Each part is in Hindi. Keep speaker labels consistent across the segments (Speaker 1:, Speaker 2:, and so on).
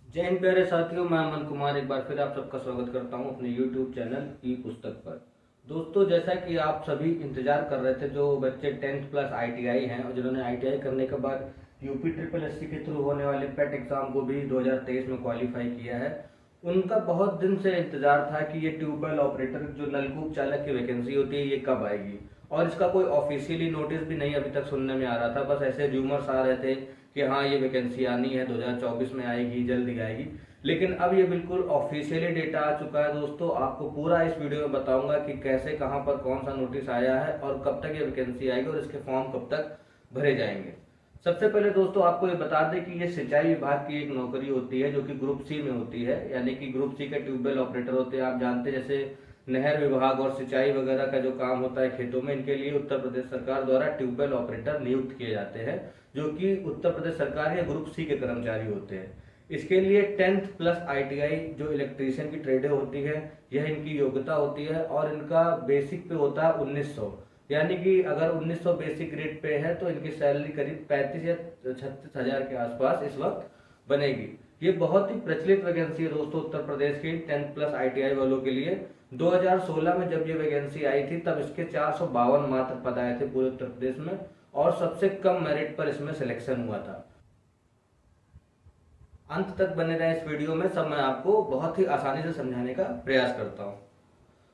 Speaker 1: जय हिंद प्यारे साथियों, मैं अमन कुमार एक बार फिर आप सबका स्वागत करता हूं अपने YouTube चैनल ई पुस्तक पर। दोस्तों, जैसा कि आप सभी इंतजार कर रहे थे, जो बच्चे 10th प्लस ITI हैं और जिन्होंने ITI करने के बाद यूपी ट्रिपल एससी के थ्रू होने वाले पेट एग्जाम को भी 2023 में क्वालिफाई किया है, उनका बहुत दिन से इंतजार था कि ये ट्यूबवेल ऑपरेटर जो नलकूप चालक की वैकेंसी होती है ये कब आएगी। और इसका कोई ऑफिशियली नोटिस भी नहीं अभी तक सुनने में आ रहा था, बस ऐसे रूमर्स आ रहे थे कि हाँ ये वैकेंसी आनी है, 2024 में आएगी, जल्दी आएगी। लेकिन अब ये बिल्कुल ऑफिशियली डेटा आ चुका है दोस्तों। आपको पूरा इस वीडियो में बताऊंगा कि कैसे, कहां पर कौन सा नोटिस आया है और कब तक ये वैकेंसी आएगी और इसके फॉर्म कब तक भरे जाएंगे। सबसे पहले दोस्तों आपको ये बता दें कि ये सिंचाई विभाग की एक नौकरी होती है जो कि ग्रुप सी में होती है, यानी कि ग्रुप सी के ट्यूबवेल ऑपरेटर होते हैं। आप जानते हैं जैसे नहर विभाग और सिंचाई वगैरह का जो काम होता है खेतों में, इनके लिए उत्तर प्रदेश सरकार द्वारा ट्यूबवेल ऑपरेटर नियुक्त किए जाते हैं, जो कि उत्तर प्रदेश सरकार या ग्रुप सी के कर्मचारी होते हैं। इसके लिए 10th प्लस ITI जो इलेक्ट्रीशियन की ट्रेड होती है, यह इनकी योग्यता होती है और इनका बेसिक पे होता है 1900। यानी कि अगर 1900 बेसिक ग्रेड पे है तो इनकी सैलरी करीब 35 या 36 हजार के आसपास इस वक्त बनेगी। ये बहुत ही प्रचलित वैकेंसी है दोस्तों उत्तर प्रदेश की 10th प्लस ITI वालों के लिए। 2016 में जब ये वैकेंसी आई थी तब इसके 452 मात्र पद आए थे पूरे उत्तर प्रदेश में और सबसे कम मेरिट पर इसमें सिलेक्शन हुआ था। अंत तक बने रहे इस वीडियो में, सब मैं आपको बहुत ही आसानी से समझाने का प्रयास करता हूँ।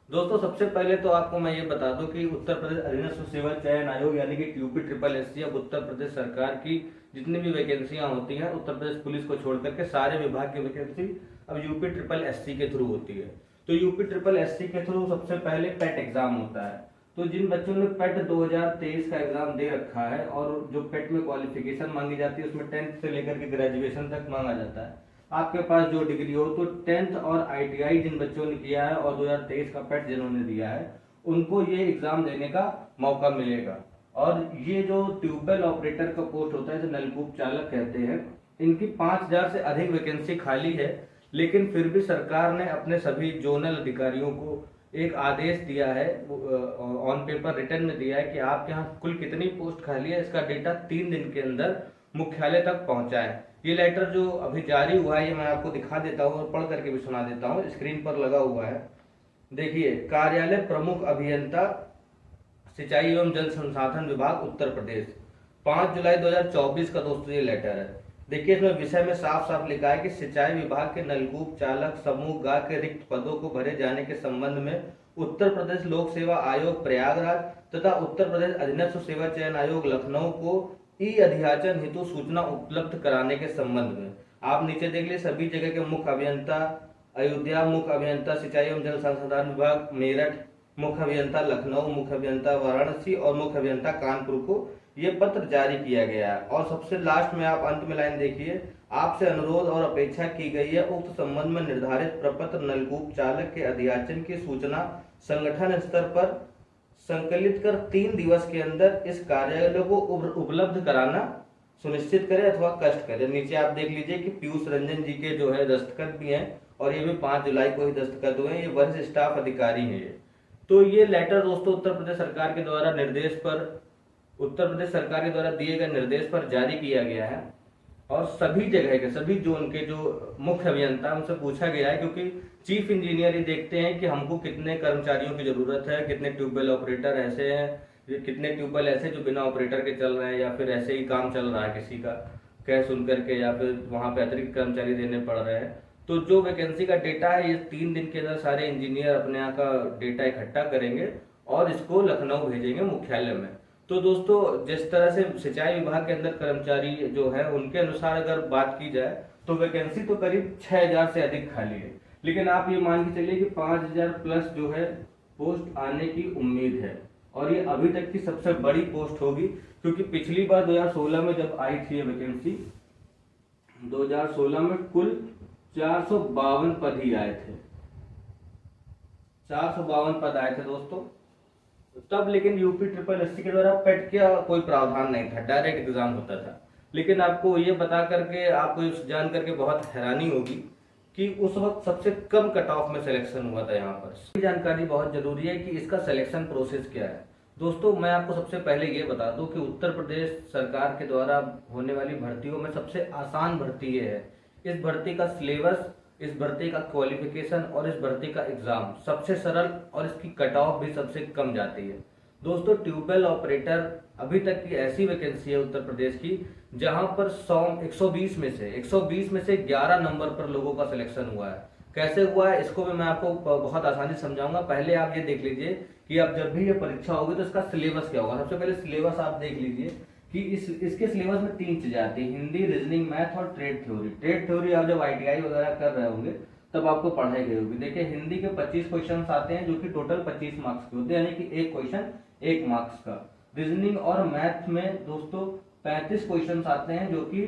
Speaker 1: दोस्तों, सबसे पहले तो आपको मैं ये बता दूं कि उत्तर प्रदेश अधीनस्थ सेवा चयन आयोग यानी कि यूपी ट्रिपल एससी अब उत्तर प्रदेश सरकार की जितनी भी वैकेंसियां होती हैं, उत्तर प्रदेश पुलिस को छोड़ करके सारे विभाग की वैकेंसी अब यूपी ट्रिपल एससी के थ्रू होती है। तो यूपी ट्रिपल एससी के थ्रू सबसे पहले पेट एग्जाम होता है। तो जिन बच्चों ने पेट 2023 का एग्जाम दे रखा है और जो पेट में क्वालिफिकेशन मांगी जाती है उसमें 10th से लेकर के ग्रेजुएशन तक मांगा जाता है। आपके पास जो डिग्री हो, तो 10th और ITI जिन बच्चों ने किया है और 2023 का पेट जिन्होंने दिया है उनको ये एग्जाम देने का मौका मिलेगा। और ये जो ट्यूबवेल ऑपरेटर का पोस्ट होता है, जो नलकूप चालक कहते हैं, इनकी 5000 से अधिक वैकेंसी खाली है। लेकिन फिर भी सरकार ने अपने सभी जोनल अधिकारियों को एक आदेश दिया है, ऑन पेपर रिटर्न में दिया है कि आपके यहाँ कुल कितनी पोस्ट खाली है इसका डेटा 3 दिन के अंदर मुख्यालय तक पहुंचाए। ये लेटर जो अभी जारी हुआ है ये मैं आपको दिखा देता हूँ और पढ़ करके भी सुना देता हूँ, स्क्रीन पर लगा हुआ है। देखिए, कार्यालय प्रमुख अभियंता सिंचाई एवं जल संसाधन विभाग उत्तर प्रदेश, 5 जुलाई 2024 का दोस्तों ये लेटर है। देखिए, इसमें विषय में साफ साफ लिखा है कि सिंचाई विभाग के नलकूप चालक समूह ग के रिक्त पदों को भरे जाने के संबंध में उत्तर प्रदेश लोक सेवा आयोग प्रयागराज तथा उत्तर प्रदेश अधीनस्थ सेवा चयन आयोग लखनऊ को ई अध्याचन हेतु सूचना उपलब्ध कराने के संबंध में। आप नीचे देख लीजिए, सभी जगह के मुख्य अभियंता अयोध्या, मुख्य अभियंता सिंचाई एवं जल संसाधन विभाग मेरठ, मुख्य अभियंता लखनऊ, मुख्य अभियंता वाराणसी और मुख्य अभियंता कानपुर को ये पत्र जारी किया गया है। और सबसे लास्ट में आप अंत में लाइन देखिए, आपसे अनुरोध और अपेक्षा की गई है उक्त संबंध में निर्धारित प्रपत्र नलकूप चालक के अध्याचन की सूचना संगठन स्तर पर संकलित कर 3 दिवस के अंदर इस कार्यालय को उपलब्ध कराना सुनिश्चित करें अथवा कष्ट करें। नीचे आप देख लीजिए कि पीयूष रंजन जी के जो है दस्तखत भी हैं और ये भी 5 जुलाई को ही दस्तखत हुए हैं। ये वरिष्ठ स्टाफ अधिकारी हैं ये। तो ये लेटर दोस्तों उत्तर प्रदेश सरकार के द्वारा उत्तर प्रदेश सरकार के द्वारा दिए गए निर्देश पर जारी किया गया है। और सभी जगह के सभी जोन के जो मुख्य अभियंता उनसे पूछा गया है, क्योंकि चीफ इंजीनियर ही देखते हैं कि हमको कितने कर्मचारियों की जरूरत है, कितने ट्यूबवेल ऑपरेटर ऐसे हैं, कितने ट्यूबवेल ऐसे जो बिना ऑपरेटर के चल रहे हैं या फिर ऐसे ही काम चल रहा है किसी का कह सुन करके, या फिर वहां पे अतिरिक्त कर्मचारी देने पड़ रहे हैं। तो जो वैकेंसी का डेटा है ये 3 दिन के अंदर सारे इंजीनियर अपने यहाँ का डेटा इकट्ठा करेंगे और इसको लखनऊ भेजेंगे मुख्यालय में। तो दोस्तों, जिस तरह से सिंचाई विभाग के अंदर कर्मचारी जो है उनके अनुसार अगर बात की जाए तो वैकेंसी तो करीब 6000 से अधिक खाली है। लेकिन आप ये मान के चलिए कि 5000 प्लस जो है पोस्ट आने की उम्मीद है और ये अभी तक की सबसे बड़ी पोस्ट होगी, क्योंकि पिछली बार 2016 में जब आई थी ये वैकेंसी, 2016 में कुल 452 पद ही आए थे, 452 पद आए थे दोस्तों तब। लेकिन यूपी ट्रिपल एससी के द्वारा पेट का कोई प्रावधान नहीं था, डायरेक्ट एग्जाम होता था। लेकिन आपको ये बता करके, आपको जान करके बहुत हैरानी होगी कि उस वक्त सबसे कम कट ऑफ में सिलेक्शन हुआ था यहाँ पर। जानकारी बहुत जरूरी है कि इसका सिलेक्शन प्रोसेस क्या है। दोस्तों, मैं आपको सबसे पहले ये बता दूं कि उत्तर प्रदेश सरकार के द्वारा होने वाली भर्तियों में सबसे आसान भर्ती ये है इस भर्ती का सिलेबस, इस भर्ती का क्वालिफिकेशन और इस भर्ती का एग्जाम सबसे सरल और इसकी कट ऑफ भी सबसे कम जाती है। दोस्तों ट्यूबवेल ऑपरेटर अभी तक की ऐसी वैकेंसी है उत्तर प्रदेश की जहां पर 120 में से 11 नंबर पर लोगों का सिलेक्शन हुआ है। कैसे हुआ है इसको भी मैं आपको बहुत आसानी से समझाऊंगा। पहले आप ये देख लीजिए कि अब जब भी ये परीक्षा होगी तो इसका सिलेबस क्या होगा। सबसे पहले सिलेबस आप देख लीजिए कि इसके सिलेबस में 3 चीजें आती है, हिंदी, रीजनिंग, मैथ और ट्रेड थ्योरी। ट्रेड थ्योरी आप जब आईटीआई वगैरह कर रहे होंगे तब आपको पढ़ाई गई होगी। देखिए हिंदी के 25 क्वेश्चन आते हैं जो कि टोटल 25 मार्क्स के होते हैं, यानी कि एक क्वेश्चन 1 मार्क्स का। रीजनिंग और मैथ में दोस्तों 35 क्वेश्चन आते हैं जो कि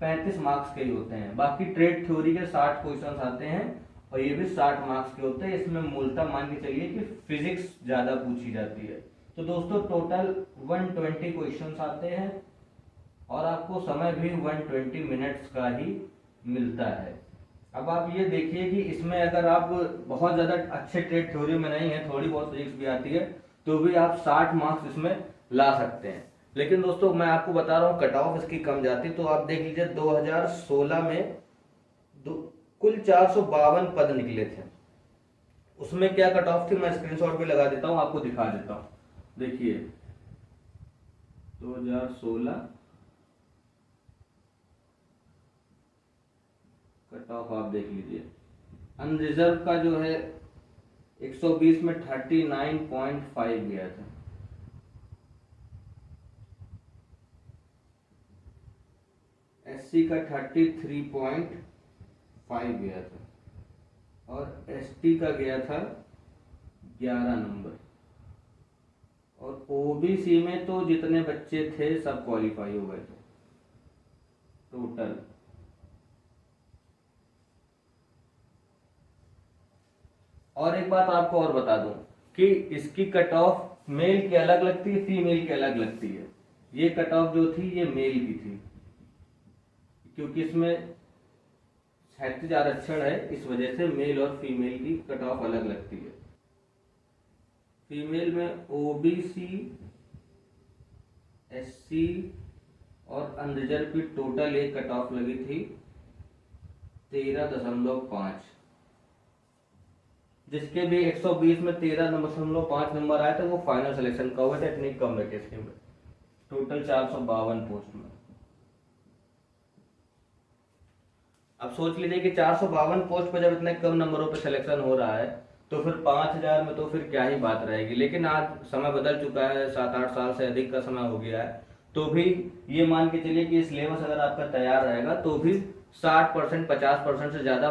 Speaker 1: 35 मार्क्स के ही होते हैं। बाकी ट्रेड थ्योरी के 60 क्वेश्चन आते हैं और ये भी 60 मार्क्स के होते हैं। इसमें मूलतः मान के चलिए कि फिजिक्स ज्यादा पूछी जाती है। तो दोस्तों टोटल 120 क्वेश्चंस आते हैं और आपको समय भी 120 मिनट्स का ही मिलता है। अब आप ये देखिए कि इसमें अगर आप बहुत ज्यादा अच्छे ट्रेड थ्योरी में नहीं है, थोड़ी बहुत फिजिक्स भी आती है, तो भी आप 60 मार्क्स इसमें ला सकते हैं। लेकिन दोस्तों मैं आपको बता रहा हूँ कट ऑफ इसकी कम जाती। तो आप देख लीजिए 2016 में कुल 452 पद निकले थे। उसमें क्या कट ऑफ थी मैं स्क्रीनशॉट भी लगा देता हूँ, आपको दिखा देता हूँ। देखिए 2016 कट ऑफ आप देख लीजिए। अनरिजर्व का जो है 120 में 39.5 गया था। एससी का 33.5 गया था और एसटी का गया था 11 नंबर। और ओबीसी में तो जितने बच्चे थे सब क्वालिफाई हो गए थे टोटल। और एक बात आपको और बता दूं कि इसकी कट ऑफ मेल की अलग लगती है, फीमेल की अलग लगती है। ये कट ऑफ जो थी ये मेल की थी क्योंकि इसमें 37 आरक्षण है, इस वजह से मेल और फीमेल की कट ऑफ अलग लगती है। फीमेल में ओबीसी, एससी और अनरिजर्व की टोटल एक कट ऑफ लगी थी 13.5, जिसके भी 120 में 13.5 नंबर आए थे वो फाइनल सिलेक्शन का हुआ था इतनी कम वैकेंसी में, टोटल 452 पोस्ट में। अब सोच लीजिए कि 452 पोस्ट पर जब इतने कम नंबरों पर सिलेक्शन हो रहा है तो फिर 5000 में तो फिर क्या ही बात रहेगी। लेकिन आज समय बदल चुका है, 7-8 साल से अधिक का समय हो गया है, तो भी ये मान के चलिए कि सिलेबस अगर आपका तैयार रहेगा तो भी 60% 50% से ज्यादा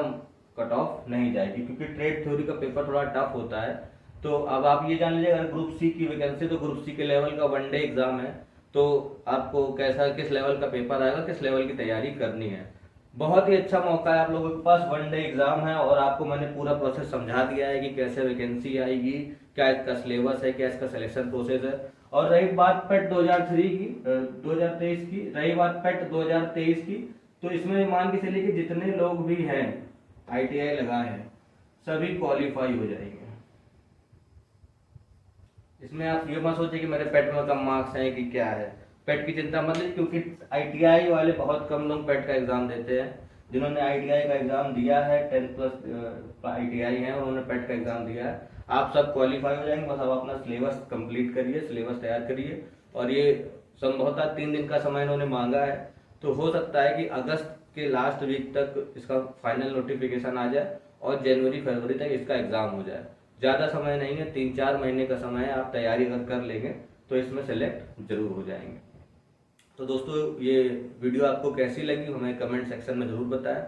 Speaker 1: कट ऑफ नहीं जाएगी, क्योंकि ट्रेड थ्योरी का पेपर थोड़ा टफ होता है। तो अब आप ये जान लीजिए अगर ग्रुप सी की वैकेंसी, तो ग्रुप सी के लेवल का वनडे एग्जाम है, तो आपको कैसा किस लेवल का पेपर आएगा, किस लेवल की तैयारी करनी है। बहुत ही अच्छा मौका है आप लोगों के पास, वनडे एग्जाम है और आपको मैंने पूरा प्रोसेस समझा दिया है कि कैसे वैकेंसी आएगी, क्या इसका सिलेबस है, क्या इसका सिलेक्शन प्रोसेस है। और रही बात पेट 2023 की, रही बात पेट 2023 की, तो इसमें मान के चलिए कि जितने लोग भी हैं आईटीआई लगाए हैं सभी क्वालिफाई हो जाएंगे। इसमें आप ये मत सोचिए कि मेरे पेट में कम मार्क्स हैं कि क्या है, पेट की चिंता मत लीजिए, क्योंकि आईटीआई वाले बहुत कम लोग पेट का एग्जाम देते हैं। जिन्होंने आईटीआई का एग्जाम दिया है 10+ आईटीआई है उन्होंने पेट का एग्जाम दिया है, आप सब क्वालिफाई हो जाएंगे। बस आप अपना सिलेबस कंप्लीट करिए, सिलेबस तैयार करिए। और ये संभवतः 3 दिन का समय इन्होंने मांगा है, तो हो सकता है कि अगस्त के लास्ट वीक तक इसका फाइनल नोटिफिकेशन आ जाए और जनवरी फरवरी तक इसका एग्जाम हो जाए। ज़्यादा समय नहीं है, 3-4 महीने का समय है। आप तैयारी अगर कर लेंगे तो इसमें सेलेक्ट जरूर हो जाएंगे। तो दोस्तों ये वीडियो आपको कैसी लगी हमें कमेंट सेक्शन में जरूर बताएं।